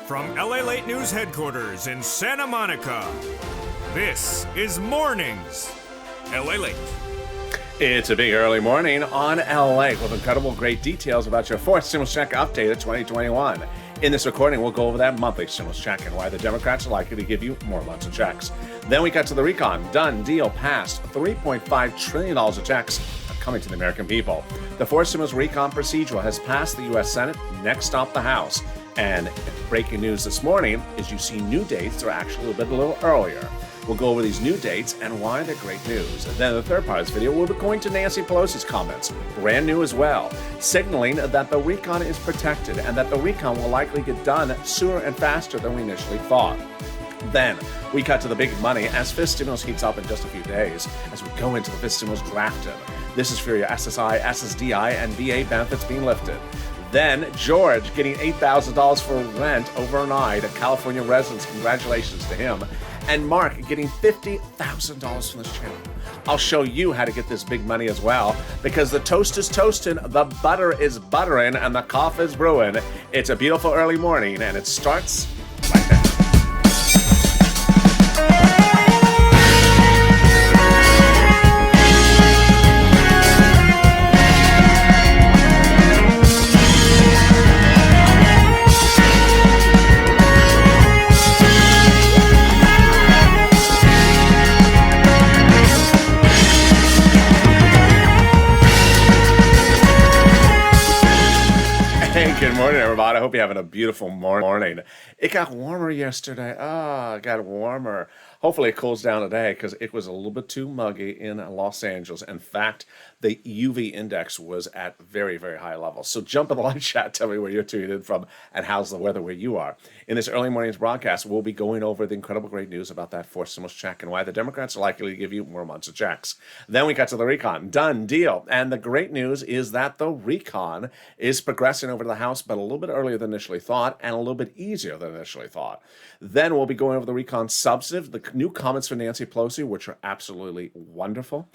From LALATE News headquarters in Santa Monica, this is Mornings LALATE. It's a big early morning on LALATE with incredible great details about your fourth stimulus check update of 2021. In this recording, we'll go over that monthly stimulus check and why the Democrats are likely to give you more months of checks. Then we got to the recon. Done deal passed. $3.5 trillion of checks are coming to the American people. The fourth stimulus recon procedural has passed the U.S. Senate. Next stop, the House. And breaking news this morning is you see new dates are actually a little earlier. We'll go over these new dates and why they're great news. And then in the third part of this video, we'll be going to Nancy Pelosi's comments, brand new as well, signaling that the recon is protected and that the recon will likely get done sooner and faster than we initially thought. Then we cut to the big money as FIS stimulus heats up in just a few days as we go into the FIS stimulus drafted. This is for your SSI, SSDI, and VA benefits being lifted. Then George getting $8,000 for rent overnight at California residents. Congratulations to him. And Mark getting $50,000 from this channel. I'll show you how to get this big money as well, because the toast is toasting, the butter is buttering, and the coffee is brewing. It's a beautiful early morning, and it starts right now. Good morning, everybody. I hope you're having a beautiful morning. It got warmer yesterday. It got warmer. Hopefully it cools down today because it was a little bit too muggy in Los Angeles. In fact, the UV index was at very, very high levels. So jump in the live chat, tell me where you're tuned in from and how's the weather where you are. In this early morning's broadcast, we'll be going over the incredible great news about that fourth stimulus check and why the Democrats are likely to give you more months of checks. Then we got to the recon. Done deal. And the great news is that the recon is progressing over to the House, but a little bit earlier than initially thought and a little bit easier than initially thought. Then we'll be going over the recon substantive, the new comments from Nancy Pelosi, which are absolutely wonderful,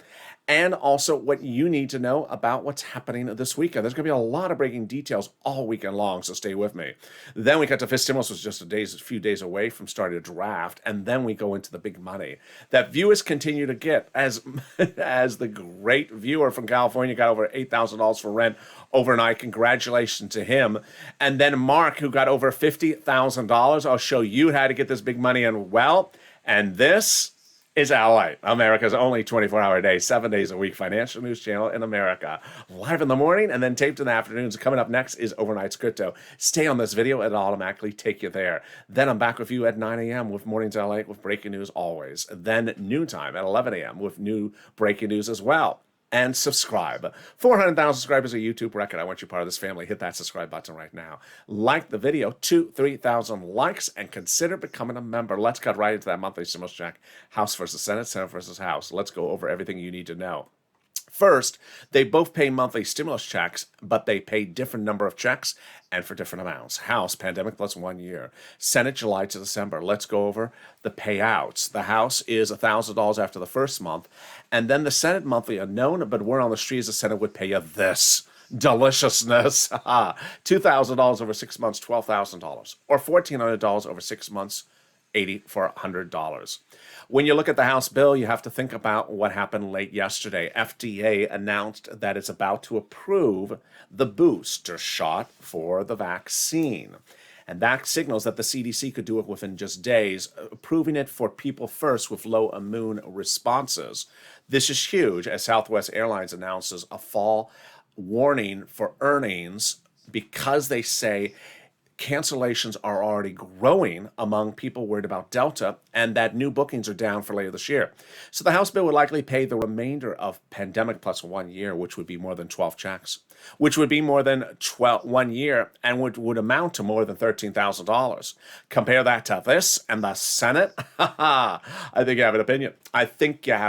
and also what you need to know about what's happening this weekend. There's going to be a lot of breaking details all weekend long, so stay with me. Then we got to FIS stimulus, was just a few days away from starting to draft, and then we go into the big money that viewers continue to get. As the great viewer from California got over $8,000 for rent overnight. Congratulations to him. And then Mark, who got over $50,000. I'll show you how to get this big money in well. And this is LALATE, America's only 24-hour day, 7 days a week financial news channel in America. Live in the morning and then taped in the afternoons. Coming up next is Overnight's Crypto. Stay on this video, it'll automatically take you there. Then I'm back with you at 9 a.m. with Mornings LALATE with breaking news always. Then noontime at 11 a.m. with new breaking news as well. And subscribe. 400,000 subscribers, a YouTube record. I want you part of this family. Hit that subscribe button right now. Like the video, 3,000 likes, and consider becoming a member. Let's cut right into that monthly stimulus check. House versus Senate, Senate versus House. Let's go over everything you need to know. First, they both pay monthly stimulus checks, but they pay different number of checks and for different amounts. House, pandemic plus 1 year. Senate, July to December. Let's go over the payouts. The House is $1,000 after the first month, and then the Senate monthly unknown, but word on the street is the Senate would pay you this. Deliciousness. $2,000 over 6 months, $12,000. Or $1,400 over 6 months, $8,400. When you look at the House bill, you have to think about what happened late yesterday. FDA announced that it's about to approve the booster shot for the vaccine. And that signals that the CDC could do it within just days, approving it for people first with low immune responses. This is huge as Southwest Airlines announces a fall warning for earnings because they say cancellations are already growing among people worried about Delta and that new bookings are down for later this year. So the House bill would likely pay the remainder of pandemic plus 1 year, which would be more than 12 checks, which would be more than 1 year and would amount to more than $13,000. Compare that to this and the Senate. I think you have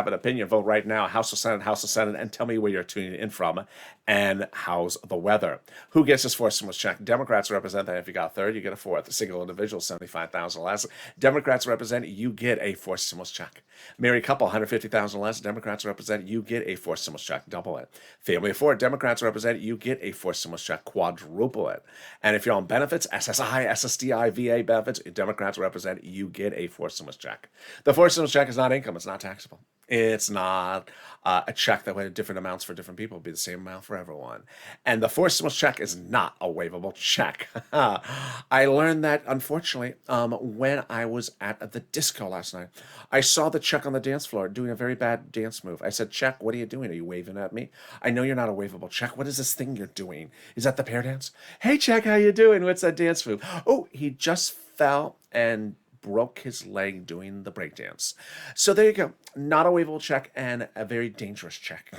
an opinion. Vote right now, House of Senate, and tell me where you're tuning in from and how's the weather. Who gets this fourth stimulus check? Democrats represent that. If you got a third, you get a fourth. A single individual, $75,000 less. Democrats represent, you get a fourth stimulus check. Married couple, $150,000 less. Democrats represent, you get a fourth stimulus check. Double it. Family of four, Democrats represent, you get a fourth stimulus check, quadruple it. And if you're on benefits, SSI, SSDI, VA benefits, Democrats represent, you get a fourth stimulus check. The fourth stimulus check is not income. It's not taxable. It's not a check that had different amounts for different people. It'll be the same amount for everyone. And the fourth stimulus check is not a waivable check. I learned that, unfortunately, when I was at the disco last night. I saw the check on the dance floor doing a very bad dance move. I said, Check, what are you doing? Are you waving at me? I know you're not a waivable check. What is this thing you're doing? Is that the pear dance? Hey, Check, how you doing? What's that dance move? Oh, he just fell and broke his leg doing the breakdance. So there you go. Not a waivable check and a very dangerous check.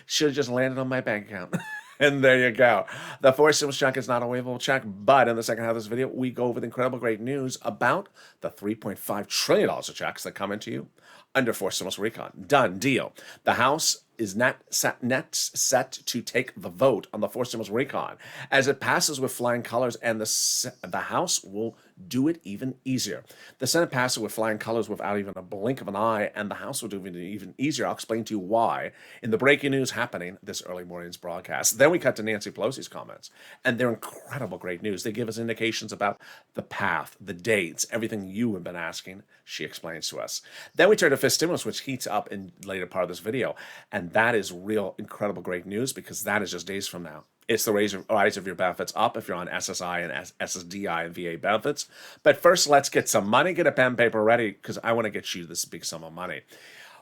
Should have just landed on my bank account. And there you go. The fourth stimulus check is not a waivable check, but in the second half of this video, we go over the incredible great news about the $3.5 trillion of checks that come into you under fourth stimulus recon. Done deal. The House is set to take the vote on the fourth stimulus recon. As it passes with flying colors, and the House will do it even easier. The Senate passes with flying colors without even a blink of an eye, and the House will do it even easier. I'll explain to you why in the breaking news happening this early morning's broadcast. Then we cut to Nancy Pelosi's comments, and they're incredible great news. They give us indications about the path, the dates, everything you have been asking. She explains to us. Then we turn to fifth stimulus, which heats up in the later part of this video, and that is real incredible great news because that is just days from now. It's the rise of your benefits up if you're on SSI and SSDI and VA benefits. But first, let's get some money. Get a pen and paper ready because I want to get you this big sum of money.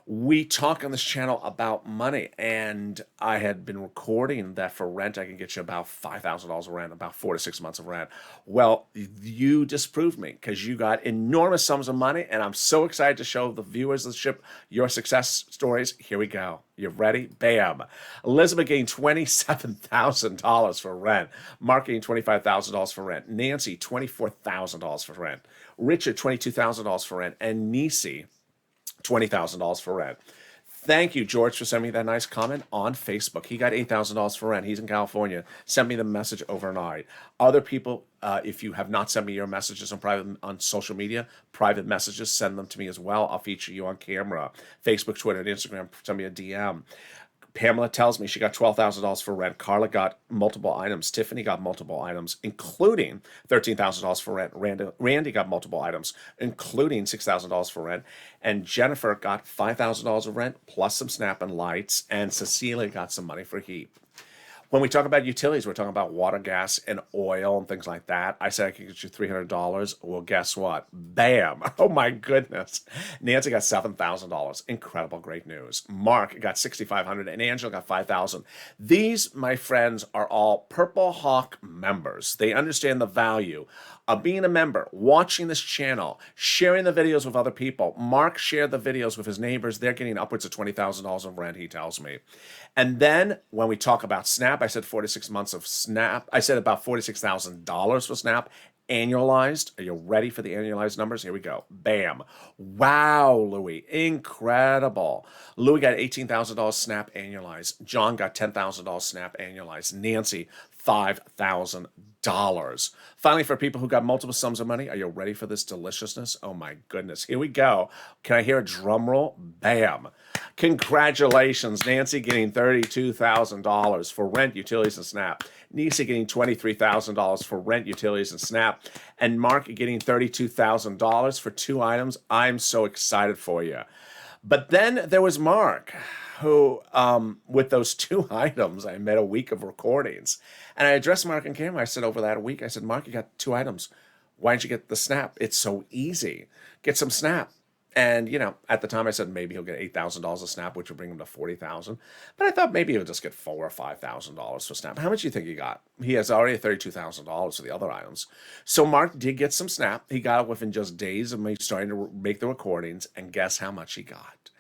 We talk on this channel about money, and I had been recording that for rent, I can get you about $5,000 of rent, about 4 to 6 months of rent. Well, you disproved me because you got enormous sums of money, and I'm so excited to show the viewers of the ship your success stories. Here we go. You ready? Bam. Elizabeth getting $27,000 for rent. Mark getting $25,000 for rent. Nancy, $24,000 for rent. Richard, $22,000 for rent. And Nisi, $20,000 for rent. Thank you, George, for sending me that nice comment on Facebook. He got $8,000 for rent. He's in California. Send me the message overnight. Other people, if you have not sent me your messages on social media, private messages, send them to me as well. I'll feature you on camera. Facebook, Twitter, and Instagram. Send me a DM. Pamela tells me she got $12,000 for rent. Carla got multiple items. Tiffany got multiple items, including $13,000 for rent. Randy got multiple items, including $6,000 for rent. And Jennifer got $5,000 of rent, plus some SNAP and lights. And Cecilia got some money for heat. When we talk about utilities, we're talking about water, gas, and oil and things like that. I said I could get you $300. Well, guess what? Bam. Oh, my goodness. Nancy got $7,000. Incredible, great news. Mark got $6,500, and Angela got $5,000. These, my friends, are all Purple Hawk members. They understand the value of being a member, watching this channel, sharing the videos with other people. Mark shared the videos with his neighbors. They're getting upwards of $20,000 of rent, he tells me. And then when we talk about SNAP, I said 46 months of SNAP. I said about $46,000 for SNAP annualized. Are you ready for the annualized numbers? Here we go. Bam. Wow, Louis. Incredible. Louis got $18,000 SNAP annualized. John got $10,000 SNAP annualized. Nancy, $5,000. Finally, for people who got multiple sums of money, are you ready for this deliciousness? Oh my goodness. Here we go. Can I hear a drum roll? Bam. Congratulations. Nancy getting $32,000 for rent, utilities, and SNAP. Nisa getting $23,000 for rent, utilities, and SNAP. And Mark getting $32,000 for 2 items. I'm so excited for you. But then there was Mark, who, with those 2 items, I made a week of recordings. And I addressed Mark on camera. I said over that week, I said, Mark, you got 2 items. Why didn't you get the SNAP? It's so easy. Get some SNAP. And, you know, at the time I said maybe he'll get $8,000 of SNAP, which would bring him to $40,000. But I thought maybe he'll just get $4,000 or $5,000 for SNAP. How much do you think he got? He has already $32,000 for the other items. So Mark did get some SNAP. He got it within just days of me starting to make the recordings. And guess how much he got?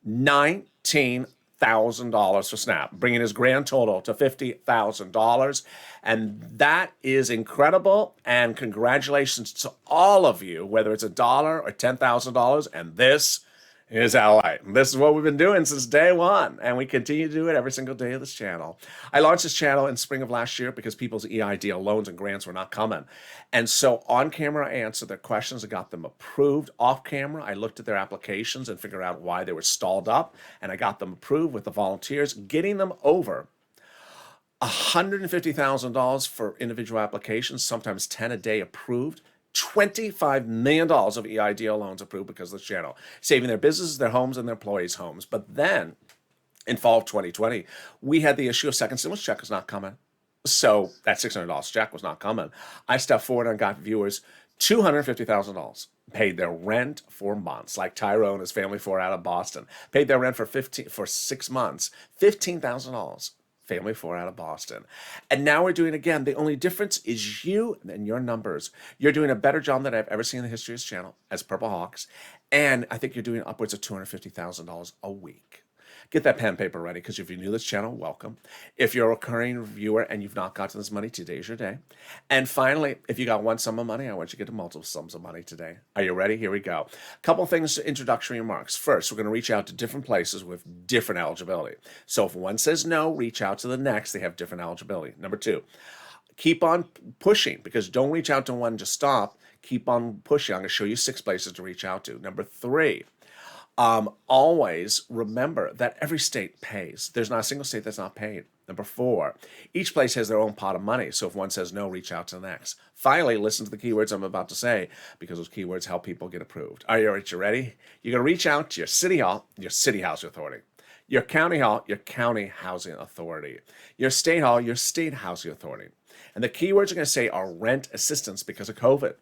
$19,000 for SNAP, bringing his grand total to $50,000. And that is incredible. And congratulations to all of you, whether it's $1 or $10,000. And this is LA. This is what we've been doing since day one, and we continue to do it every single day of this channel. I launched this channel in spring of last year because people's EIDL loans and grants were not coming. And so on camera, I answered their questions and got them approved. Off camera, I looked at their applications and figured out why they were stalled up, and I got them approved with the volunteers, getting them over $150,000 for individual applications, sometimes 10 a day approved. $25 million of EIDL loans approved because of the channel, saving their businesses, their homes, and their employees' homes. But then in fall of 2020, we had the issue of second stimulus check was not coming. So that $600 check was not coming. I stepped forward and got viewers $250,000, paid their rent for months, like Tyrone and his family 4 out of Boston, paid their rent for 6 months, $15,000. Family 4 out of Boston. And now we're doing again. The only difference is you and your numbers. You're doing a better job than I've ever seen in the history of this channel as Purple Hawks. And I think you're doing upwards of $250,000 a week. Get that pen and paper ready, because if you're new to this channel, welcome. If you're a recurring viewer and you've not gotten this money, today's your day. And finally, if you got one sum of money, I want you to get to multiple sums of money today. Are you ready? Here we go. Couple things, introductory remarks. First, we're going to reach out to different places with different eligibility. So if one says no, reach out to the next. They have different eligibility. Number 2, keep on pushing, because don't reach out to one to stop. Keep on pushing. I'm going to show you 6 places to reach out to. Number 3, always remember that every state pays. There's not a single state that's not paid. Number 4, each place has their own pot of money. So if one says no, reach out to the next. Finally, listen to the keywords I'm about to say, because those keywords help people get approved. Are you ready? You're going to reach out to your city hall, your city housing authority, your county hall, your county housing authority, your state hall, your state housing authority. And the keywords are going to say are rent assistance because of COVID,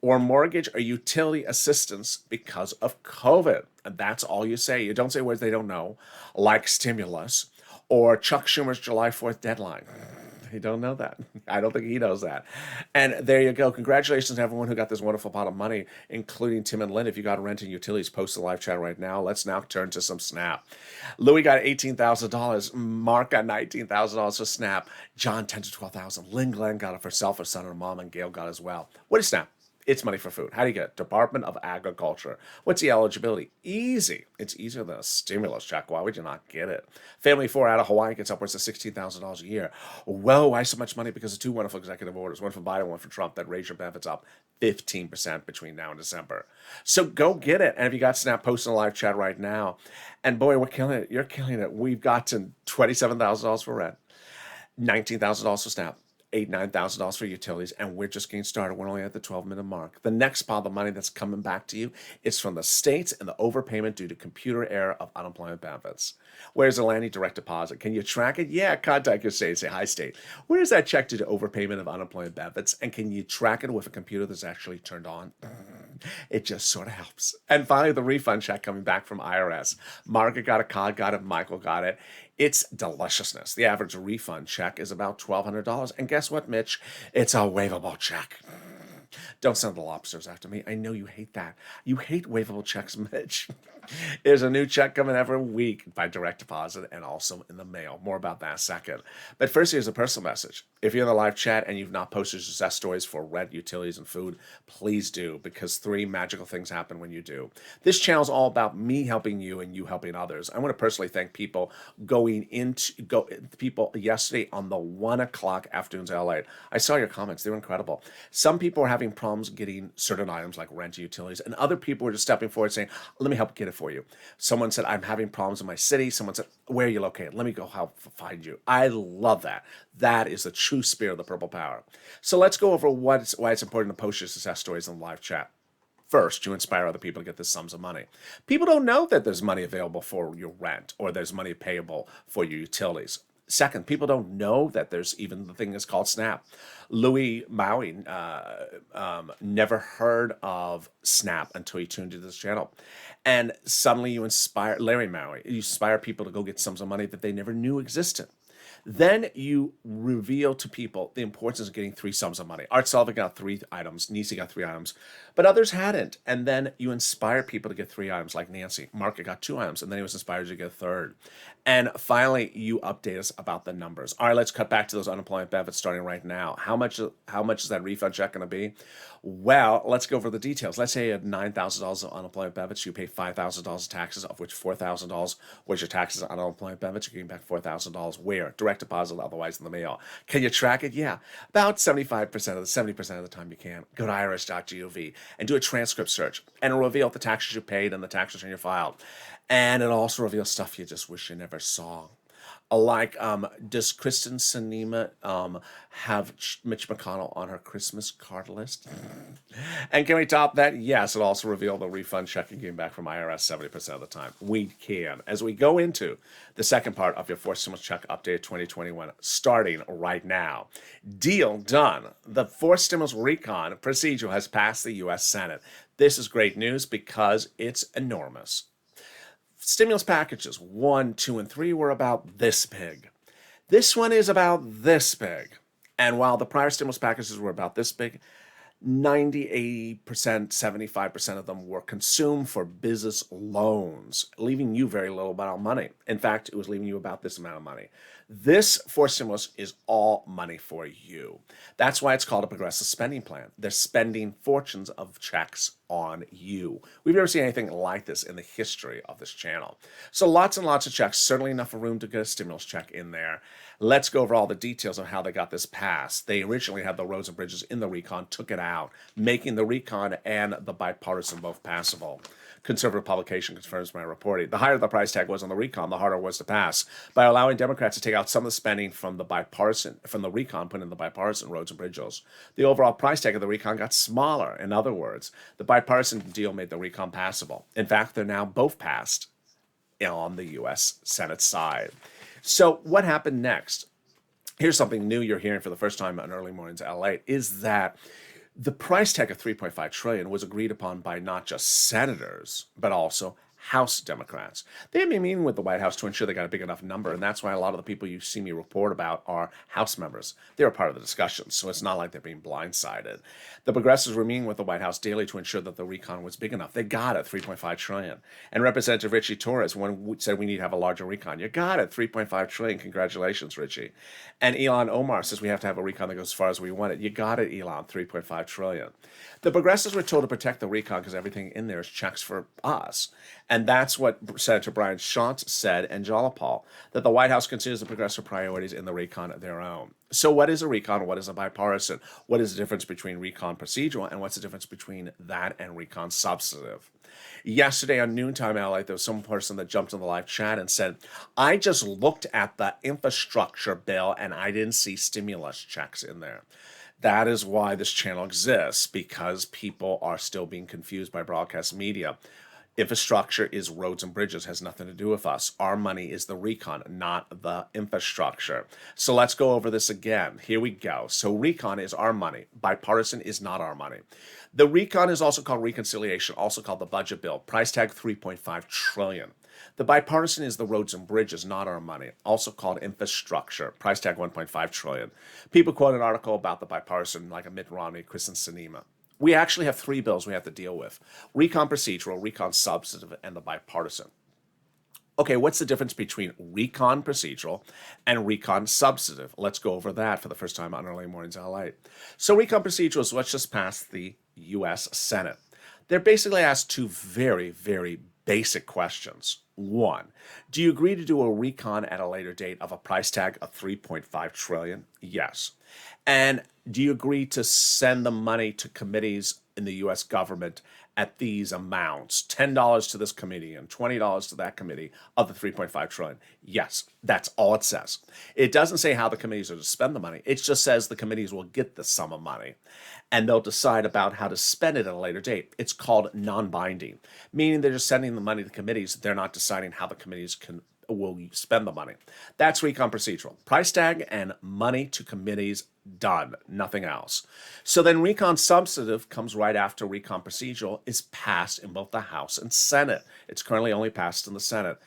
or mortgage or utility assistance because of COVID. And that's all you say. You don't say words they don't know, like stimulus or Chuck Schumer's July 4th deadline. You don't know that. I don't think he knows that. And there you go. Congratulations to everyone who got this wonderful pot of money, including Tim and Lynn. If you got rent and utilities, post the live chat right now. Let's now turn to some Snap. Louis got $18,000. Mark got $19,000 for Snap. John, $10,000 to $12,000. Lynn Glenn got it for herself, her son, her mom, and Gail got as well. What is Snap? It's money for food. How do you get it? Department of Agriculture. What's the eligibility? Easy. It's easier than a stimulus check. Why would you not get it? Family 4 out of Hawaii gets upwards of $16,000 a year. Whoa, why so much money? Because of 2 wonderful executive orders, one for Biden, one for Trump, that raise your benefits up 15% between now and December. So go get it. And if you got Snap, post in the live chat right now. And boy, we're killing it. You're killing it. We've gotten $27,000 for rent, $19,000 for Snap, $9,000 for utilities, and we're just getting started. We're only at the 12-minute mark. The next pile of money that's coming back to you is from the states and the overpayment due to computer error of unemployment benefits. Where's the landing direct deposit? Can you track it? Yeah, contact your state and say, hi, state. Where's that check due to overpayment of unemployment benefits? And can you track it with a computer that's actually turned on? It just sort of helps. And finally, the refund check coming back from IRS. Margaret got it, Cod got it, Michael got it. It's deliciousness. The average refund check is about $1,200. And guess what, Mitch? It's a waivable check. Don't send the lobsters after me. I know you hate that. You hate waivable checks, Mitch. There's a new check coming every week by direct deposit and also in the mail. More about that in a second. But first, here's a personal message. If you're in the live chat and you've not posted your success stories for rent, utilities, and food, please do, because 3 magical things happen when you do. This channel is all about me helping you and you helping others. I want to personally thank people people yesterday on the 1 o'clock afternoons in LA. I saw your comments. They were incredible. Some people were having problems getting certain items like rent and utilities, and other people were just stepping forward saying, let me help get it for you. Someone said, I'm having problems in my city. Someone said, where are you located? Let me go help find you. I love that. That is the true spirit of the Purple Power. So let's go over why it's important to post your success stories in the live chat. First, you inspire other people to get the sums of money. People don't know that there's money available for your rent or there's money payable for your utilities. Second, people don't know that there's even the thing that's called Snap. Louis Maui never heard of Snap until he tuned into this channel. And suddenly you inspire, Larry Maui, you inspire people to go get sums of money that they never knew existed. Then you reveal to people the importance of getting 3 sums of money. Art Sullivan got 3 items. Nisi got 3 items, but others hadn't. And then you inspire people to get 3 items, like Nancy. Mark got 2 items, and then he was inspired to get a 3rd. And finally, you update us about the numbers. All right, let's cut back to those unemployment benefits starting right now. How much is that refund check going to be? Well, let's go over the details. Let's say you had $9,000 of unemployment benefits. You pay $5,000 taxes, of which $4,000 was your taxes on unemployment benefits. You're getting back $4,000. Where? Direct deposit, otherwise in the mail. Can you track it? Yeah. About 70% of the time you can. Go to irs.gov and do a transcript search, and it'll reveal the taxes you paid and the tax return you filed. And it also reveals stuff you just wish you never saw. Like, does Kristen Sinema have Mitch McConnell on her Christmas card list? And can we top that? Yes, it also revealed the refund check you came back from IRS 70% of the time. We can. As we go into the second part of your fourth stimulus check update 2021, starting right now. Deal done. The fourth stimulus recon procedure has passed the U.S. Senate. This is great news because it's enormous. Stimulus packages 1, 2, and 3 were about this big. This one is about this big. And while the prior stimulus packages were about this big, 90, 80%, 75% of them were consumed for business loans, leaving you very little amount of money. In fact, it was leaving you about this amount of money. This fourth stimulus is all money for you. That's why it's called a progressive spending plan. They're spending fortunes of checks on you. We've never seen anything like this in the history of this channel. So lots and lots of checks, certainly enough room to get a stimulus check in there. Let's go over all the details of how they got this passed. They originally had the roads and bridges in the recon, took it out, making the recon and the bipartisan both passable. Conservative publication confirms my reporting. The higher the price tag was on the recon, the harder it was to pass. By allowing Democrats to take out some of the spending from the recon, put in the bipartisan roads and bridges, the overall price tag of the recon got smaller. In other words, the bipartisan deal made the recon passable. In fact, they're now both passed on the U.S. Senate side. So what happened next? Here's something new you're hearing for the first time on Early Mornings LALATE, is that the price tag of $3.5 trillion was agreed upon by not just senators, but also House Democrats. They had been meeting with the White House to ensure they got a big enough number, and that's why a lot of the people you see me report about are House members. They were part of the discussion, so it's not like they're being blindsided. The progressives were meeting with the White House daily to ensure that the recon was big enough. They got it, $3.5 trillion. And Representative Richie Torres said we need to have a larger recon. You got it, $3.5 trillion. Congratulations, Richie. And Elon Omar says we have to have a recon that goes as far as we want it. You got it, Elon, $3.5 trillion. The progressives were told to protect the recon because everything in there is checks for us. And that's what Senator Brian Schantz said and Jalapal, that the White House considers the progressive priorities in the recon their own. So what is a recon? What is a bipartisan? What is the difference between recon procedural, and what's the difference between that and recon substantive? Yesterday on Noontime LA, there was some person that jumped in the live chat and said, I just looked at the infrastructure bill and I didn't see stimulus checks in there. That is why this channel exists, because people are still being confused by broadcast media. Infrastructure is roads and bridges, has nothing to do with us. Our money is the recon, not the infrastructure. So let's go over this again. Here we go. So recon is our money. Bipartisan is not our money. The recon is also called reconciliation, also called the budget bill. Price tag $3.5 trillion. The bipartisan is the roads and bridges, not our money, also called infrastructure. Price tag $1.5 trillion. People quote an article about the bipartisan, like a Mitt Romney, Kristen Sinema. We actually have three bills we have to deal with: recon procedural, recon substantive, and the bipartisan. Okay, what's the difference between recon procedural and recon substantive? Let's go over that for the first time on Early Mornings LA. So recon procedural is what's just passed the U.S. Senate. They're basically asked two very, very basic questions. One, do you agree to do a recon at a later date of a price tag of $3.5 trillion? Yes. And do you agree to send the money to committees in the U.S. government at these amounts, $10 to this committee and $20 to that committee of the $3.5 trillion? Yes, that's all it says. It doesn't say how the committees are to spend the money. It just says the committees will get the sum of money and they'll decide about how to spend it at a later date. It's called non-binding, meaning they're just sending the money to committees. They're not deciding how the committees will spend the money. That's recon procedural. Price tag and money to committees, done, nothing else. So then recon substantive comes right after recon procedural is passed in both the House and Senate. It's currently only passed in the Senate.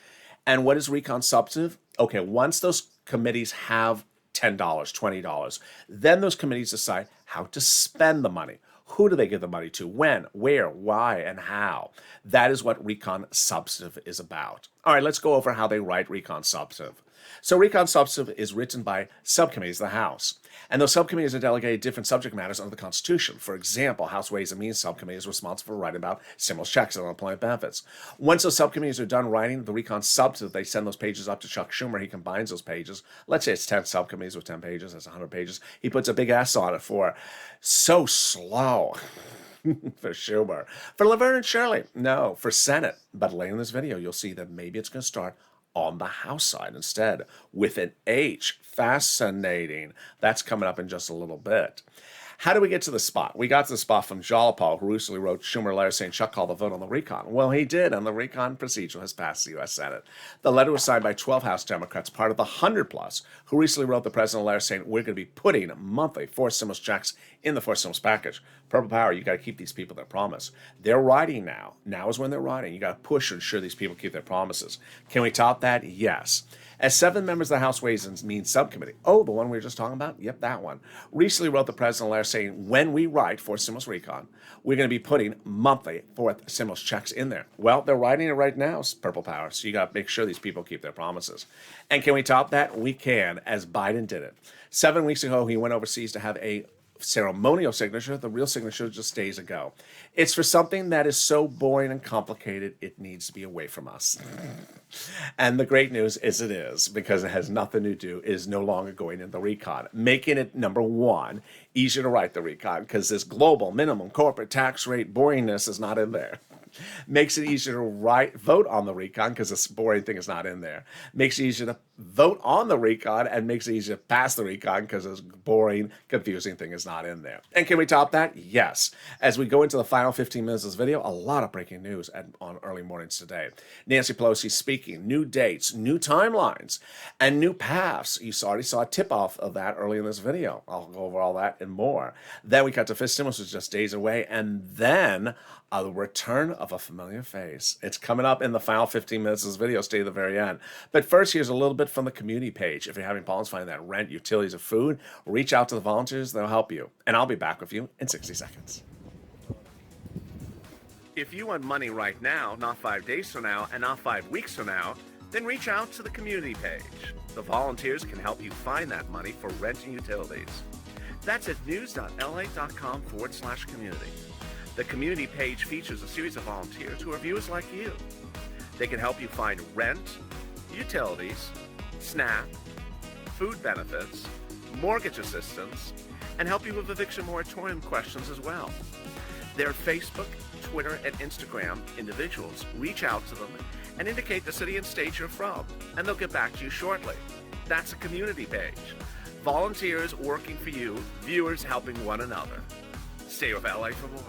And what is recon substantive? Okay, once those committees have $10, $20, then those committees decide how to spend the money. Who do they give the money to? When, where, why, and how? That is what recon substantive is about. All right, let's go over how they write recon substantive. So recon substantive is written by subcommittees of the House. And those subcommittees are delegated different subject matters under the Constitution. For example, House Ways and Means Subcommittee is responsible for writing about stimulus checks and unemployment benefits. Once those subcommittees are done writing the recon substantive, they send those pages up to Chuck Schumer. He combines those pages. Let's say it's 10 subcommittees with 10 pages. That's 100 pages. He puts a big S on it for so slow. For Schumer. For Laverne and Shirley, no. For Senate. But later in this video, you'll see that maybe it's going to start on the House side instead with an H. Fascinating. That's coming up in just a little bit. How do we get to the spot? We got to the spot from Jalopal, who recently wrote Schumer a letter saying Chuck called the vote on the recon. Well, he did, and the recon procedure has passed the U.S. Senate. The letter was signed by 12 House Democrats, part of the 100-plus, who recently wrote the president a letter saying we're going to be putting monthly forced stimulus checks in the forced stimulus package. Purple Power, you got to keep these people their promise. They're riding now. Now is when they're riding. You got to push to ensure these people keep their promises. Can we top that? Yes. As 7 members of the House Ways and Means Subcommittee, the one we were just talking about? Yep, that one, recently wrote the president a letter saying when we write for stimulus recon, we're going to be putting monthly fourth stimulus checks in there. Well, they're writing it right now, Purple Power, so you got to make sure these people keep their promises. And can we top that? We can, as Biden did it. 7 weeks ago, he went overseas to have a ceremonial signature. The real signature just days ago. It's for something that is so boring and complicated, it needs to be away from us. And the great news is it is, because it has nothing to do, is no longer going in the recon, making it, number one, easier to write the recon, because this global minimum corporate tax rate boringness is not in there. Makes it easier to vote on the recon because this boring thing is not in there. Makes it easier to vote on the recon and makes it easier to pass the recon because this boring, confusing thing is not in there. And can we top that? Yes. As we go into the final 15 minutes of this video, a lot of breaking news on early mornings today. Nancy Pelosi speaking, new dates, new timelines, and new paths. You already saw a tip-off of that early in this video. I'll go over all that and more. Then we got to fifth stimulus, which is just days away, and then the return of a familiar face. It's coming up in the final 15 minutes of this video. Stay to the very end. But first, here's a little bit from the community page. If you're having problems finding that rent, utilities, or food, reach out to the volunteers. They'll help you. And I'll be back with you in 60 seconds. If you want money right now, not 5 days from now, and not 5 weeks from now, then reach out to the community page. The volunteers can help you find that money for rent and utilities. That's at news.la.com/community. The community page features a series of volunteers who are viewers like you. They can help you find rent, utilities, SNAP, food benefits, mortgage assistance, and help you with eviction moratorium questions as well. Their Facebook, Twitter, and Instagram individuals reach out to them and indicate the city and state you're from, and they'll get back to you shortly. That's a community page. Volunteers working for you, viewers helping one another. Stay with LA for more.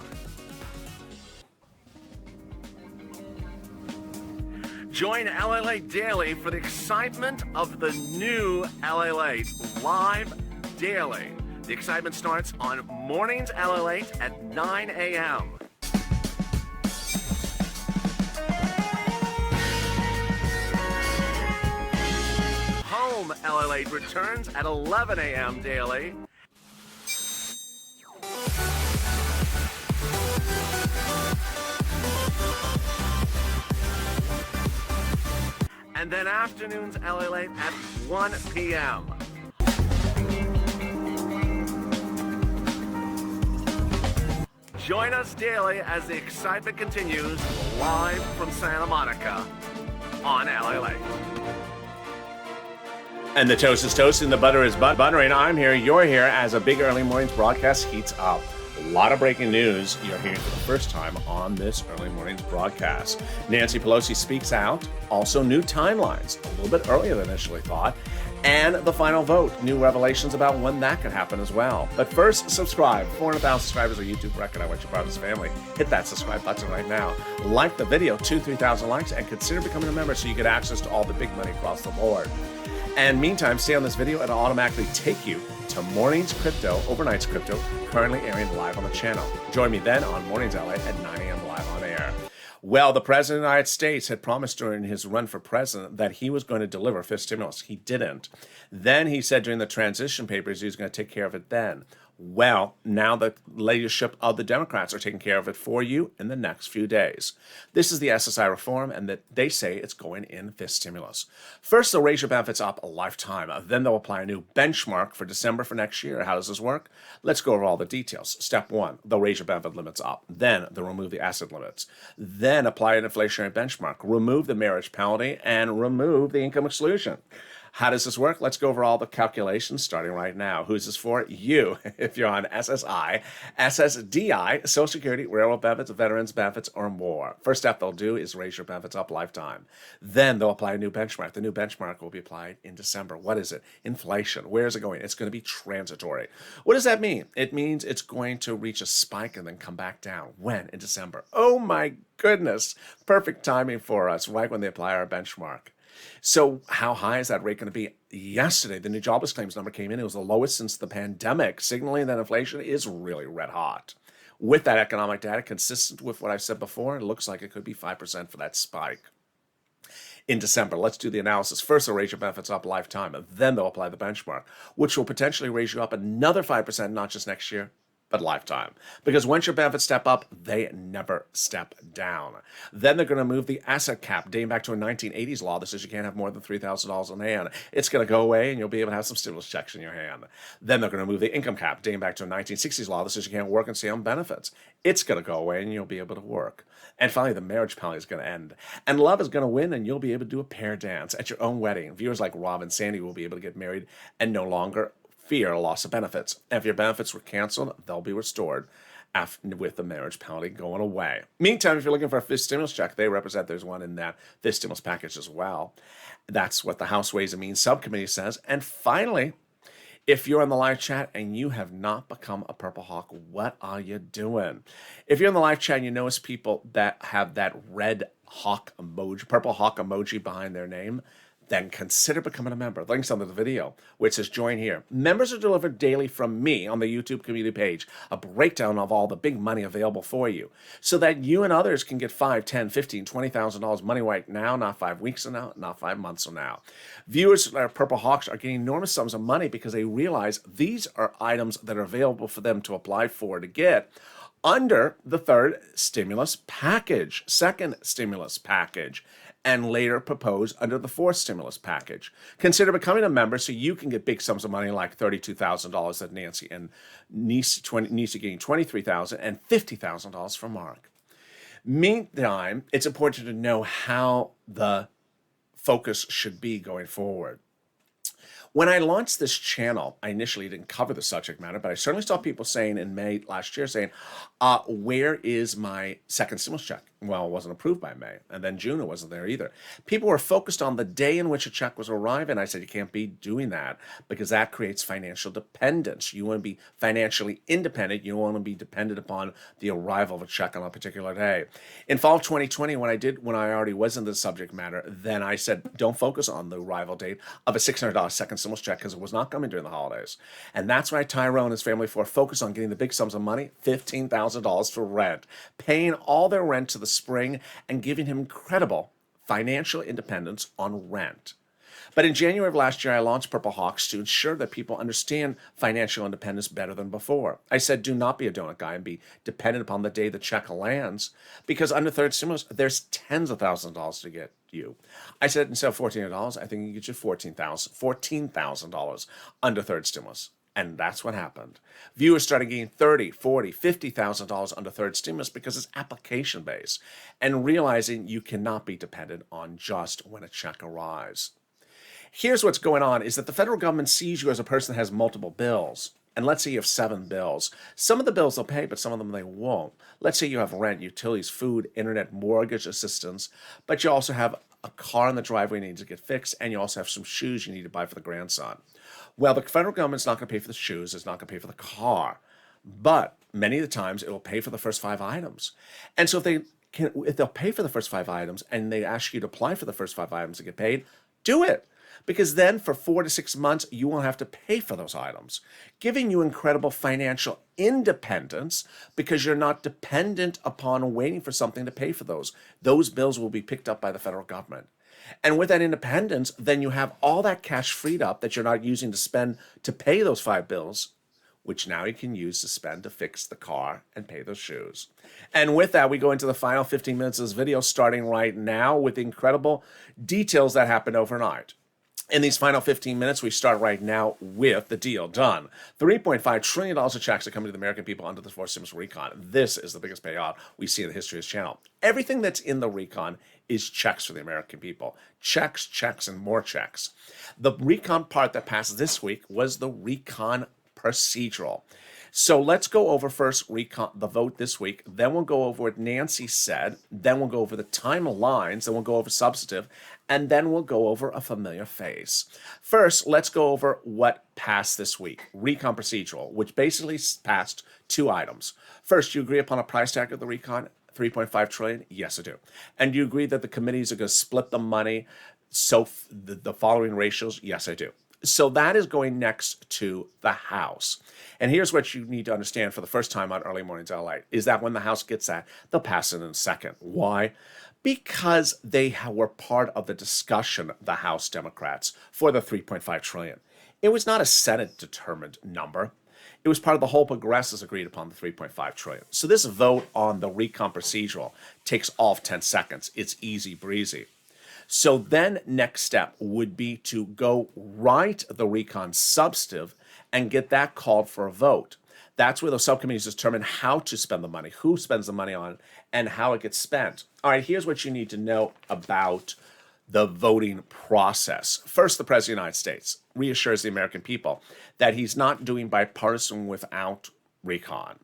Join LALATE Daily for the excitement of the new LALATE live daily. The excitement starts on Mornings LALATE at 9 a.m. Home LALATE returns at 11 a.m. daily. And then afternoons LALATE at 1 p.m. Join us daily as the excitement continues live from Santa Monica on LALATE. And the toast is toasting, the butter is buttering. I'm here, you're here as a big early mornings broadcast heats up. A lot of breaking news you're hearing for the first time on this early mornings broadcast. Nancy Pelosi speaks out. Also new timelines, a little bit earlier than initially thought. And the final vote, new revelations about when that could happen as well. But first, subscribe. 400,000 subscribers on YouTube record. I want you part of this family. Hit that subscribe button right now. Like the video, 3,000 likes, and consider becoming a member so you get access to all the big money across the board. And meantime, stay on this video and it'll automatically take you to Mornings Crypto, Overnight's Crypto, currently airing live on the channel. Join me then on Mornings LA at 9 a.m. live on air. Well, the President of the United States had promised during his run for president that he was going to deliver fifth stimulus. He didn't. Then he said during the transition papers he was going to take care of it then. Well, now the leadership of the Democrats are taking care of it for you in the next few days. This is the SSI reform, and that they say it's going in fifth stimulus. First, they'll raise your benefits up a lifetime. Then they'll apply a new benchmark for December for next year. How does this work? Let's go over all the details. Step one, they'll raise your benefit limits up. Then they'll remove the asset limits. Then apply an inflationary benchmark, remove the marriage penalty, and remove the income exclusion. How does this work? Let's go over all the calculations starting right now. Who's this for? You, if you're on SSI, SSDI, Social Security, Railroad benefits, Veterans benefits, or more. First step they'll do is raise your benefits up lifetime. Then they'll apply a new benchmark. The new benchmark will be applied in December. What is it? Inflation. Where is it going? It's going to be transitory. What does that mean? It means it's going to reach a spike and then come back down. When? In December. Oh my goodness. Perfect timing for us, right when they apply our benchmark. So how high is that rate going to be? Yesterday, the new jobless claims number came in. It was the lowest since the pandemic, signaling that inflation is really red hot. With that economic data, consistent with what I've said before, it looks like it could be 5% for that spike. In December, let's do the analysis. First, they'll raise your benefits up lifetime, and then they'll apply the benchmark, which will potentially raise you up another 5%, not just next year, but lifetime. Because once your benefits step up, they never step down. Then they're going to move the asset cap, dating back to a 1980s law that says you can't have more than $3,000 in hand. It's going to go away, and you'll be able to have some stimulus checks in your hand. Then they're going to move the income cap, dating back to a 1960s law that says you can't work and stay on benefits. It's going to go away, and you'll be able to work. And finally, the marriage penalty is going to end. And love is going to win, and you'll be able to do a pair dance at your own wedding. Viewers like Rob and Sandy will be able to get married and no longer fear a loss of benefits. And if your benefits were canceled, they'll be restored with the marriage penalty going away. Meantime, if you're looking for a fifth stimulus check, they represent there's one in that fifth stimulus package as well. That's what the House Ways and Means Subcommittee says. And finally, if you're in the live chat and you have not become a Purple Hawk, what are you doing? If you're in the live chat and you notice people that have that red hawk emoji, Purple Hawk emoji behind their name, then consider becoming a member. Links under the video, which says join here. Members are delivered daily from me on the YouTube community page, a breakdown of all the big money available for you, so that you and others can get $5, $10, $15, $20,000 money right now, not 5 weeks from now, not 5 months from now. Viewers that are Purple Hawks are getting enormous sums of money because they realize these are items that are available for them to apply for to get under the third stimulus package, second stimulus package, and later proposed under the fourth stimulus package. Consider becoming a member so you can get big sums of money like $32,000 that Nancy and Nisi getting $23,000 and $50,000 from Mark. Meantime, it's important to know how the focus should be going forward. When I launched this channel, I initially didn't cover the subject matter, but I certainly saw people saying in May last year, saying, where is my second stimulus check? Well, it wasn't approved by May. And then June, it wasn't there either. People were focused on the day in which a check was arriving. I said, you can't be doing that because that creates financial dependence. You want to be financially independent. You don't want to be dependent upon the arrival of a check on a particular day. In fall of 2020, when I already was in the subject matter, then I said, don't focus on the arrival date of a $600 second stimulus check because it was not coming during the holidays. And that's why Tyrone and his family focus on getting the big sums of money, $15,000 for rent, paying all their rent to the spring and giving him incredible financial independence on rent. But in January of last year, I launched Purple Hawks to ensure that people understand financial independence better than before. I said, do not be a donut guy and be dependent upon the day the check lands, because under third stimulus, there's tens of thousands of dollars to get you. I said, instead of $1,400, I think you get you $14,000 under third stimulus. And that's what happened. Viewers started getting $30,000, $40,000, $50,000 under third stimulus because it's application-based, and realizing you cannot be dependent on just when a check arrives. Here's what's going on is that the federal government sees you as a person that has multiple bills. And let's say you have 7 bills. Some of the bills they'll pay, but some of them they won't. Let's say you have rent, utilities, food, internet, mortgage assistance, but you also have a car in the driveway that needs to get fixed, and you also have some shoes you need to buy for the grandson. Well, the federal government's not going to pay for the shoes, it's not going to pay for the car, but many of the times it will pay for the first 5 items. And so if they'll pay for the first 5 items and they ask you to apply for the first 5 items to get paid, do it. Because then for 4 to 6 months, you won't have to pay for those items, giving you incredible financial independence because you're not dependent upon waiting for something to pay for those. Those bills will be picked up by the federal government. And with that independence, then you have all that cash freed up that you're not using to spend to pay those 5 bills, which now you can use to spend to fix the car and pay those shoes. And with that, we go into the final 15 minutes of this video, starting right now with incredible details that happened overnight. In these final 15 minutes, we start right now with the deal done. $3.5 trillion of checks are coming to the American people under the fourth stimulus recon. This is the biggest payout we see in the history of this channel. Everything that's in the recon is checks for the American people. Checks, checks, and more checks. The recon part that passed this week was the recon procedural. So let's go over first the vote this week. Then we'll go over what Nancy said. Then we'll go over the timelines. Then we'll go over substantive. And then we'll go over a familiar face. First, let's go over what passed this week. Recon procedural, which basically passed 2 items. First, you agree upon a price tag of the recon, $3.5 trillion? Yes, I do. And you agree that the committees are going to split the money, so the following ratios? Yes, I do. So that is going next to the House. And here's what you need to understand for the first time on Early Mornings LA, is that when the House gets that, they'll pass it in a second. Why? Because they were part of the discussion, the House Democrats, for the $3.5 trillion. It was not a Senate-determined number. It was part of the whole progressives agreed upon the $3.5 trillion. So this vote on the recon procedural takes off 10 seconds. It's easy breezy. So then next step would be to go write the recon substantive and get that called for a vote. That's where the subcommittees determine how to spend the money, who spends the money on, and how it gets spent. All right, here's what you need to know about the voting process. First, the President of the United States reassures the American people that he's not doing bipartisan without recon.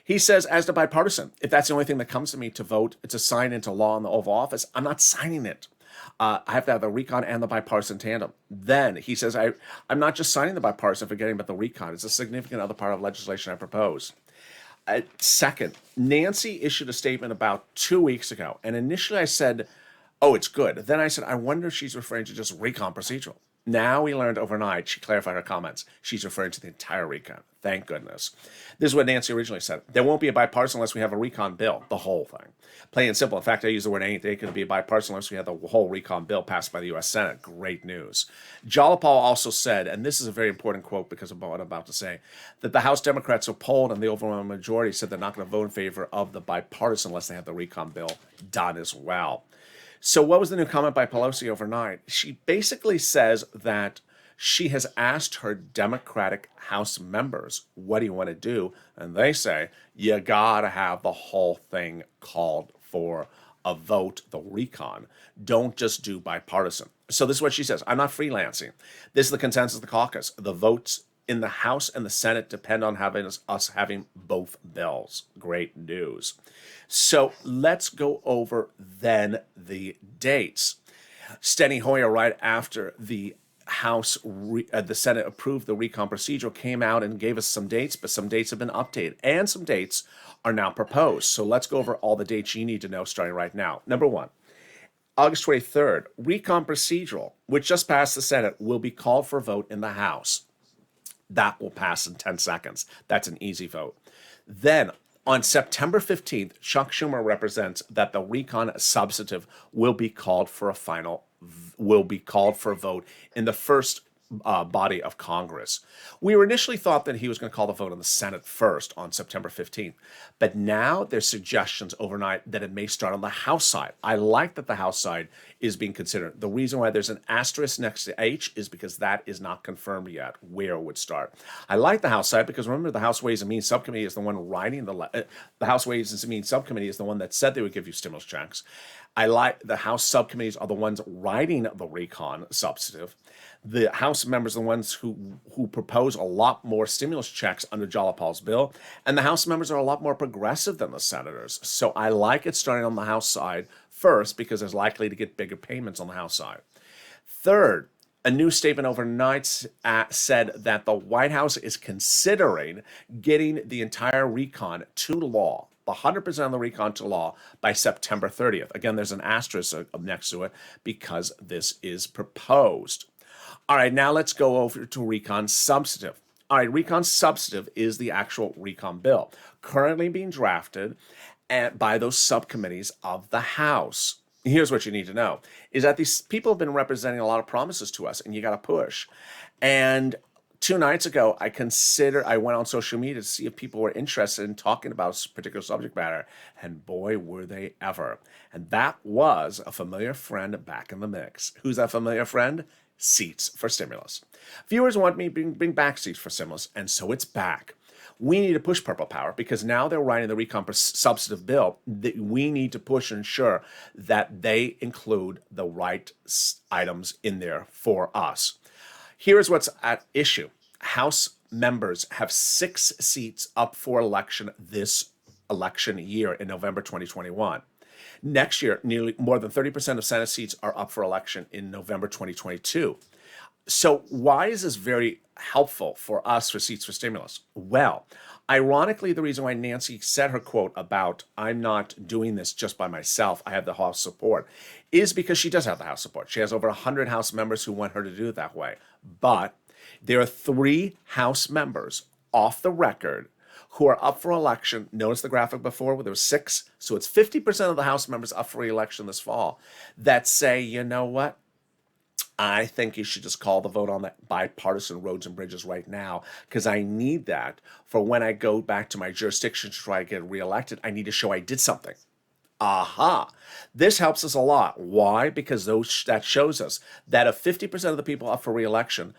He says, as to bipartisan, if that's the only thing that comes to me to vote, to sign into law in the Oval Office, I'm not signing it. I have to have the recon and the bipartisan tandem. Then he says, I'm not just signing the bipartisan, forgetting about the recon. It's a significant other part of legislation I propose. Second, Nancy issued a statement about 2 weeks ago. And initially I said, oh, it's good. Then I said, I wonder if she's referring to just recon procedural. Now we learned overnight, she clarified her comments. She's referring to the entire recon. Thank goodness. This is what Nancy originally said. There won't be a bipartisan unless we have a recon bill, the whole thing. Plain and simple. In fact, I use the word ain't. They could be a bipartisan unless we have the whole recon bill passed by the U.S. Senate. Great news. Jalapal also said, and this is a very important quote because of what I'm about to say, that the House Democrats are polled and the overwhelming majority said they're not going to vote in favor of the bipartisan unless they have the recon bill done as well. So what was the new comment by Pelosi overnight? She basically says that she has asked her Democratic House members, what do you want to do? And they say, you got to have the whole thing called for a vote, the recon. Don't just do bipartisan. So this is what she says. I'm not freelancing. This is the consensus of the caucus. The votes in the House and the Senate depend on us having both bills. Great news. So let's go over then the dates. Steny Hoyer, right after the the Senate approved the recon procedural, came out and gave us some dates, but some dates have been updated and some dates are now proposed. So let's go over all the dates you need to know starting right now. Number 1, August 23rd, recon procedural, which just passed the Senate, will be called for a vote in the House. That will pass in 10 seconds. That's an easy vote. Then on September 15th, Chuck Schumer represents that the recon substantive will be called for a vote in the first body of Congress. We were initially thought that he was going to call the vote on the Senate first on September 15th, but now there's suggestions overnight that it may start on the House side. I like that the House side is being considered. The reason why there's an asterisk next to H is because that is not confirmed yet where it would start. I like the House side because remember the House Ways and Means Subcommittee is the one writing the House Ways and Means Subcommittee is the one that said they would give you stimulus checks. I like the House subcommittees are the ones writing the recon substantive. The House members are the ones who propose a lot more stimulus checks under Jalapal's bill, and the House members are a lot more progressive than the senators. So I like it starting on the House side first because there's likely to get bigger payments on the House side. Third, a new statement overnight said that the White House is considering getting the entire recon to law, 100% of the recon to law by September 30th. Again, there's an asterisk next to it because this is proposed. All right, now let's go over to recon substantive. All right, recon substantive is the actual recon bill currently being drafted by those subcommittees of the House. Here's what you need to know, is that these people have been representing a lot of promises to us, and you got to push. And 2 nights ago, I went on social media to see if people were interested in talking about this particular subject matter, and boy, were they ever. And that was a familiar friend back in the mix. Who's that familiar friend? seats for stimulus. Viewers want me to bring back seats for stimulus, and so it's back. We need to push Purple Power because now they're writing the recon substantive bill that we need to push and ensure that they include the right items in there for us. Here's what's at issue. House members have 6 seats up for election this election year in November 2021. Next year, nearly more than 30% of Senate seats are up for election in November 2022. So why is this very helpful for us for seats for stimulus? Well, ironically, the reason why Nancy said her quote about I'm not doing this just by myself, I have the House support, is because she does have the House support. She has over 100 House members who want her to do it that way. But there are 3 House members off the record who are up for election. Notice the graphic before where there was 6. So it's 50% of the House members up for re-election this fall that say, you know what? I think you should just call the vote on that bipartisan roads and bridges right now because I need that for when I go back to my jurisdiction to try to get reelected. I need to show I did something. Aha. This helps us a lot. Why? Because that shows us that of 50% of the people up for reelection,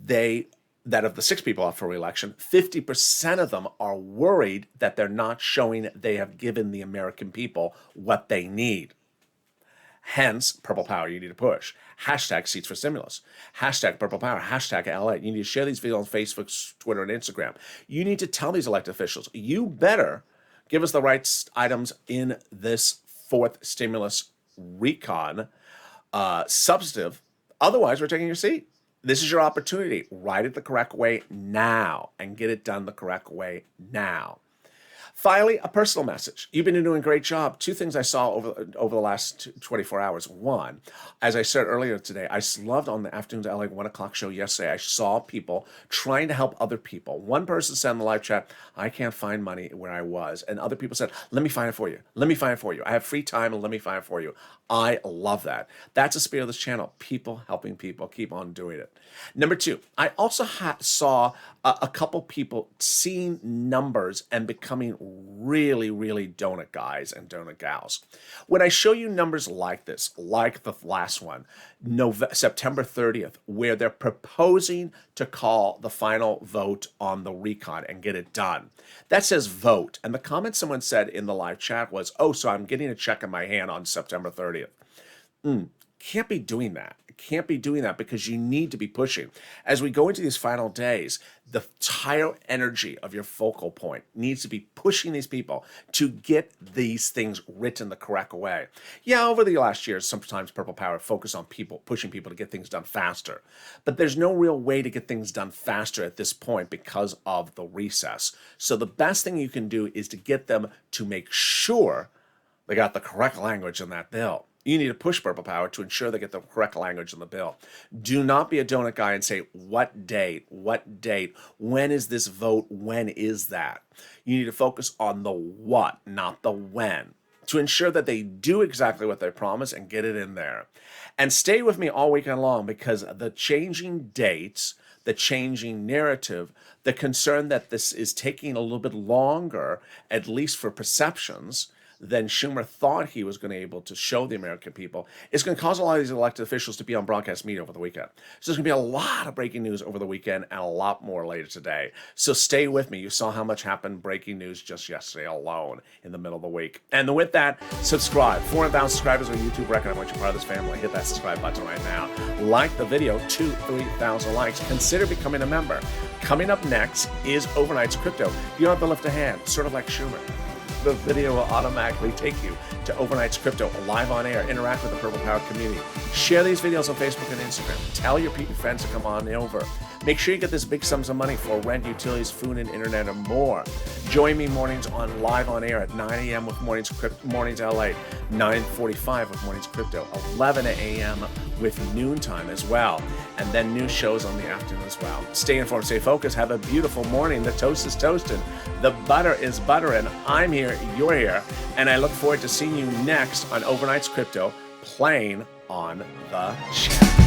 that of the 6 people up for reelection, 50% of them are worried that they're not showing they have given the American people what they need. Hence, Purple Power, you need to push. Hashtag seats for stimulus. Hashtag Purple Power. Hashtag LALATE. You need to share these videos on Facebook, Twitter, and Instagram. You need to tell these elected officials, you better give us the right items in this 4th stimulus recon substantive. Otherwise, we're taking your seat. This is your opportunity. Write it the correct way now and get it done the correct way now. Finally, a personal message. You've been doing a great job. 2 things I saw over the last 24 hours. One, as I said earlier today, I loved on the Afternoons LA 1 o'clock show yesterday, I saw people trying to help other people. One person said in the live chat, I can't find money where I was. And other people said, let me find it for you. Let me find it for you. I have free time and let me find it for you. I love that. That's the spirit of this channel. People helping people. Keep on doing it. Number 2, I also saw a couple people seeing numbers and becoming really, really donut guys and donut gals. When I show you numbers like this, like the last one, September 30th, where they're proposing to call the final vote on the recon and get it done. That says vote. And the comment someone said in the live chat was, oh, so I'm getting a check in my hand on September 30th. Can't be doing that. Can't be doing that because you need to be pushing. As we go into these final days, the entire energy of your focal point needs to be pushing these people to get these things written the correct way. Yeah, over the last years, sometimes Purple Power focused on people, pushing people to get things done faster. But there's no real way to get things done faster at this point because of the recess. So the best thing you can do is to get them to make sure they got the correct language in that bill. You need to push Purple Power to ensure they get the correct language in the bill. Do not be a donut guy and say, what date, when is this vote, when is that? You need to focus on the what, not the when, to ensure that they do exactly what they promise and get it in there. And stay with me all weekend long because the changing dates, the changing narrative, the concern that this is taking a little bit longer, at least for perceptions, than Schumer thought he was going to be able to show the American people, is going to cause a lot of these elected officials to be on broadcast media over the weekend. So there's going to be a lot of breaking news over the weekend and a lot more later today. So stay with me. You saw how much happened breaking news just yesterday alone in the middle of the week. And with that, subscribe. 400,000 subscribers on YouTube record. I want you part of this family. Hit that subscribe button right now. Like the video, 2,000-3,000 likes. Consider becoming a member. Coming up next is Overnight's Crypto. You don't have to lift a hand, sort of like Schumer. The video will automatically take you to Overnight's Crypto live on air. Interact with the Purple Power community. Share these videos on Facebook and Instagram. Tell your friends to come on over. Make sure you get this big sums of money for rent, utilities, food, and internet, and more. Join me mornings on live on air at 9 a.m. with Mornings LA, 9:45 with Mornings Crypto, 11 a.m. with Noontime as well, and then new shows on the afternoon as well. Stay informed, stay focused, have a beautiful morning. The toast is toasted, the butter is buttering. I'm here, you're here, and I look forward to seeing you next on Overnight's Crypto, playing on the channel.